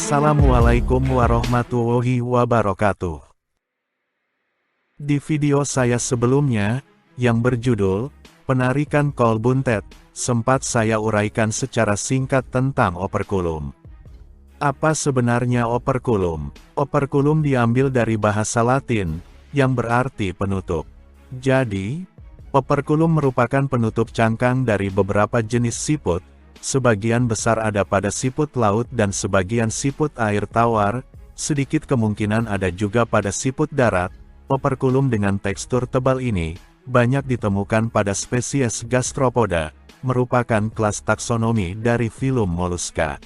Assalamualaikum warahmatullahi wabarakatuh. Di video saya sebelumnya, yang berjudul, Penarikan Kol Buntet, sempat saya uraikan secara singkat tentang operkulum. Apa sebenarnya operkulum? Operkulum diambil dari bahasa Latin, yang berarti penutup. Jadi, operkulum merupakan penutup cangkang dari beberapa jenis siput. Sebagian besar ada pada siput laut dan sebagian siput air tawar, sedikit kemungkinan ada juga pada siput darat. Operkulum dengan tekstur tebal ini, banyak ditemukan pada spesies Gastropoda, merupakan kelas taksonomi dari filum moluska.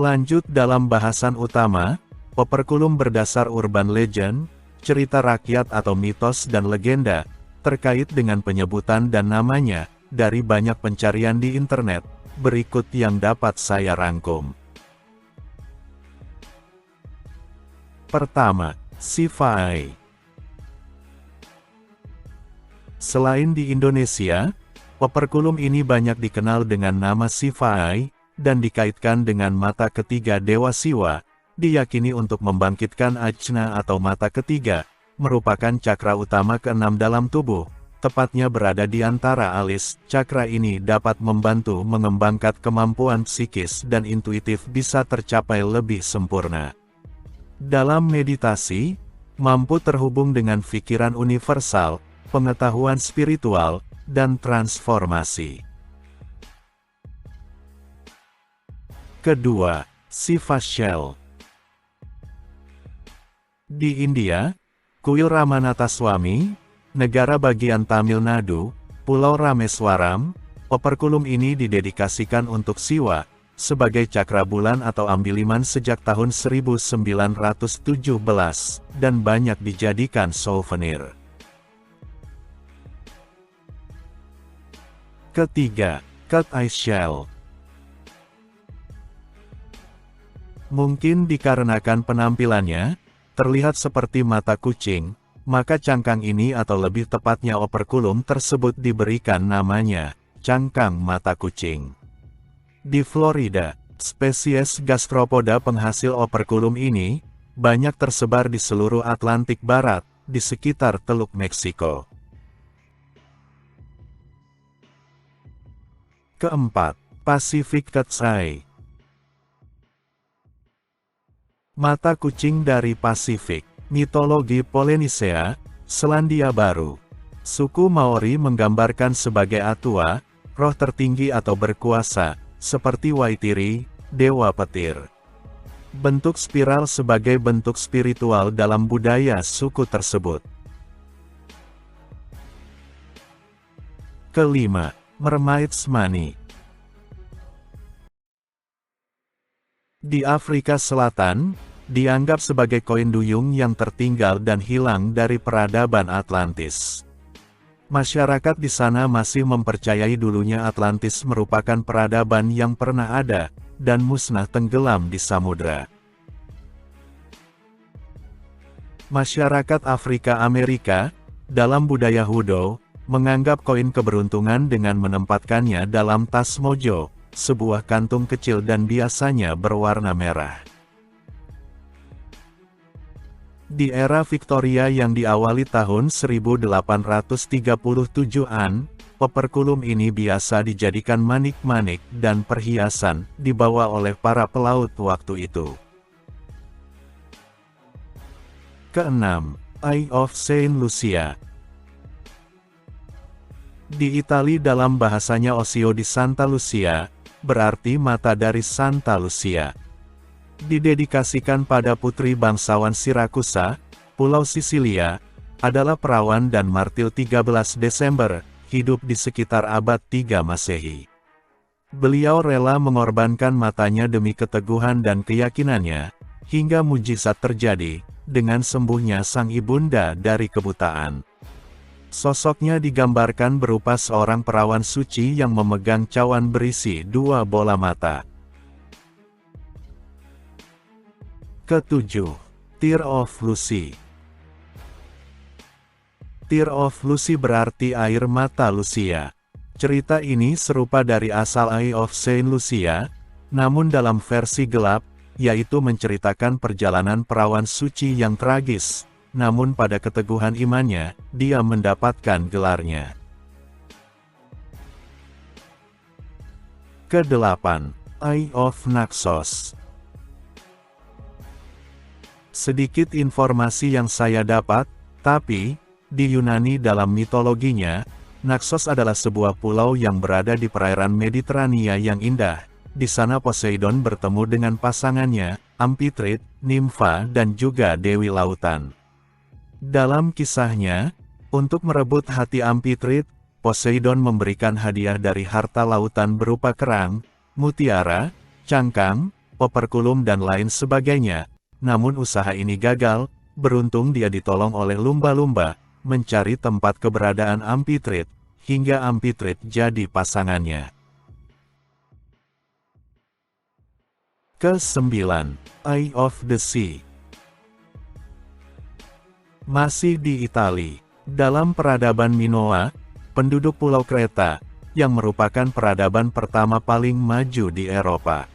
Lanjut dalam bahasan utama, operkulum berdasar urban legend, cerita rakyat atau mitos dan legenda, terkait dengan penyebutan dan namanya, dari banyak pencarian di internet, berikut yang dapat saya rangkum. Pertama, Siphaea. Selain di Indonesia, operkulum ini banyak dikenal dengan nama Siphaea, dan dikaitkan dengan mata ketiga Dewa Siwa, diyakini untuk membangkitkan ajna atau mata ketiga, merupakan cakra utama keenam dalam tubuh, tepatnya berada di antara alis. Cakra ini dapat membantu mengembangkan kemampuan psikis dan intuitif bisa tercapai lebih sempurna. Dalam meditasi, mampu terhubung dengan pikiran universal, pengetahuan spiritual, dan transformasi. Kedua, Shiva Shell. Di India, kuil Ramanathaswamy, negara bagian Tamil Nadu, Pulau Rameswaram, operkulum ini didedikasikan untuk Siwa, sebagai cakra bulan atau ambiliman sejak tahun 1917, dan banyak dijadikan souvenir. Ketiga, Cat Eye Shell. Mungkin dikarenakan penampilannya, terlihat seperti mata kucing, maka cangkang ini atau lebih tepatnya operkulum tersebut diberikan namanya, cangkang mata kucing. Di Florida, spesies Gastropoda penghasil operkulum ini, banyak tersebar di seluruh Atlantik Barat, di sekitar Teluk Meksiko. Keempat, Pacific Cat's Eye. Mata kucing dari Pasifik. Mitologi Polynesia, Selandia Baru. Suku Maori menggambarkan sebagai atua, roh tertinggi atau berkuasa, seperti Waitiri, dewa petir. Bentuk spiral sebagai bentuk spiritual dalam budaya suku tersebut. Kelima, Mermaid's Money. Di Afrika Selatan, dianggap sebagai koin duyung yang tertinggal dan hilang dari peradaban Atlantis. Masyarakat di sana masih mempercayai dulunya Atlantis merupakan peradaban yang pernah ada, dan musnah tenggelam di samudra. Masyarakat Afrika Amerika, dalam budaya Hoodoo, menganggap koin keberuntungan dengan menempatkannya dalam tas mojo, sebuah kantung kecil dan biasanya berwarna merah. Di era Victoria yang diawali tahun 1837-an, operkulum ini biasa dijadikan manik-manik dan perhiasan, dibawa oleh para pelaut waktu itu. Keenam, Eye of Saint Lucia. Di Itali dalam bahasanya Occhio di Santa Lucia, berarti mata dari Santa Lucia. Didedikasikan pada putri bangsawan Sirakusa, Pulau Sisilia, adalah perawan dan martir 13 Desember, hidup di sekitar abad 3 Masehi. Beliau rela mengorbankan matanya demi keteguhan dan keyakinannya, hingga mujizat terjadi, dengan sembuhnya sang ibunda dari kebutaan. Sosoknya digambarkan berupa seorang perawan suci yang memegang cawan berisi 2 bola mata. Ketujuh, Tear of Lucy. Tear of Lucy berarti air mata Lucia. Cerita ini serupa dari asal Eye of Saint Lucia, namun dalam versi gelap, yaitu menceritakan perjalanan perawan suci yang tragis, namun pada keteguhan imannya, dia mendapatkan gelarnya. Kedelapan, Eye of Naxos. Sedikit informasi yang saya dapat, tapi, di Yunani dalam mitologinya, Naxos adalah sebuah pulau yang berada di perairan Mediterania yang indah. Di sana Poseidon bertemu dengan pasangannya, Amphitrite, Nimfa dan juga Dewi Lautan. Dalam kisahnya, untuk merebut hati Amphitrite, Poseidon memberikan hadiah dari harta lautan berupa kerang, mutiara, cangkang, operkulum dan lain sebagainya. Namun usaha ini gagal, beruntung dia ditolong oleh lumba-lumba, mencari tempat keberadaan Amphitrite, hingga Amphitrite jadi pasangannya. Ke-9, Eye of the Sea. Masih di Italia, dalam peradaban Minoa, penduduk Pulau Kreta, yang merupakan peradaban pertama paling maju di Eropa.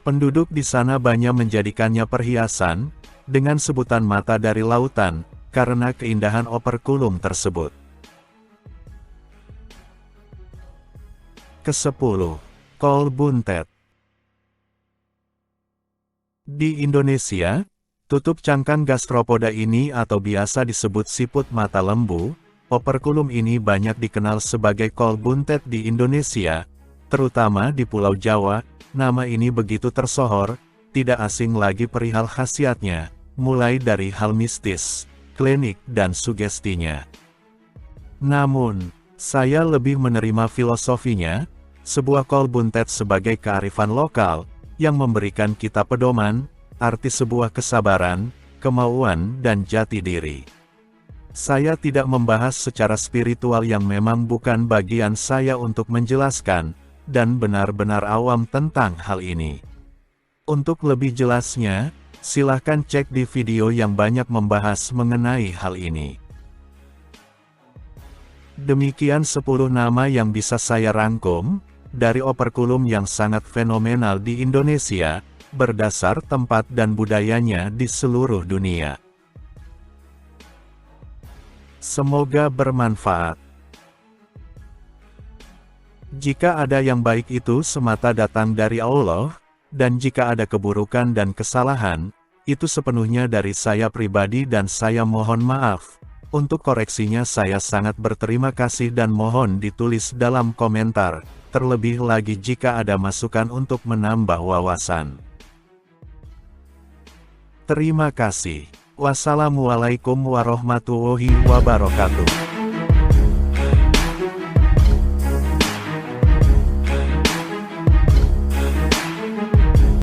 Penduduk di sana banyak menjadikannya perhiasan, dengan sebutan mata dari lautan, karena keindahan operkulum tersebut. Ke-10, Kol Buntet. Di Indonesia, tutup cangkang gastropoda ini atau biasa disebut siput mata lembu, operkulum ini banyak dikenal sebagai kol buntet di Indonesia, terutama di Pulau Jawa. Nama ini begitu tersohor, tidak asing lagi perihal khasiatnya, mulai dari hal mistis, klinik dan sugestinya. Namun, saya lebih menerima filosofinya, sebuah kol buntet sebagai kearifan lokal, yang memberikan kita pedoman, arti sebuah kesabaran, kemauan dan jati diri. Saya tidak membahas secara spiritual yang memang bukan bagian saya untuk menjelaskan, dan benar-benar awam tentang hal ini. Untuk lebih jelasnya, silahkan cek di video yang banyak membahas mengenai hal ini. Demikian 10 nama yang bisa saya rangkum, dari operkulum yang sangat fenomenal di Indonesia, berdasar tempat dan budayanya di seluruh dunia. Semoga bermanfaat. Jika ada yang baik itu semata datang dari Allah, dan jika ada keburukan dan kesalahan, itu sepenuhnya dari saya pribadi dan saya mohon maaf. Untuk koreksinya saya sangat berterima kasih dan mohon ditulis dalam komentar, terlebih lagi jika ada masukan untuk menambah wawasan. Terima kasih. Wassalamualaikum warahmatullahi wabarakatuh.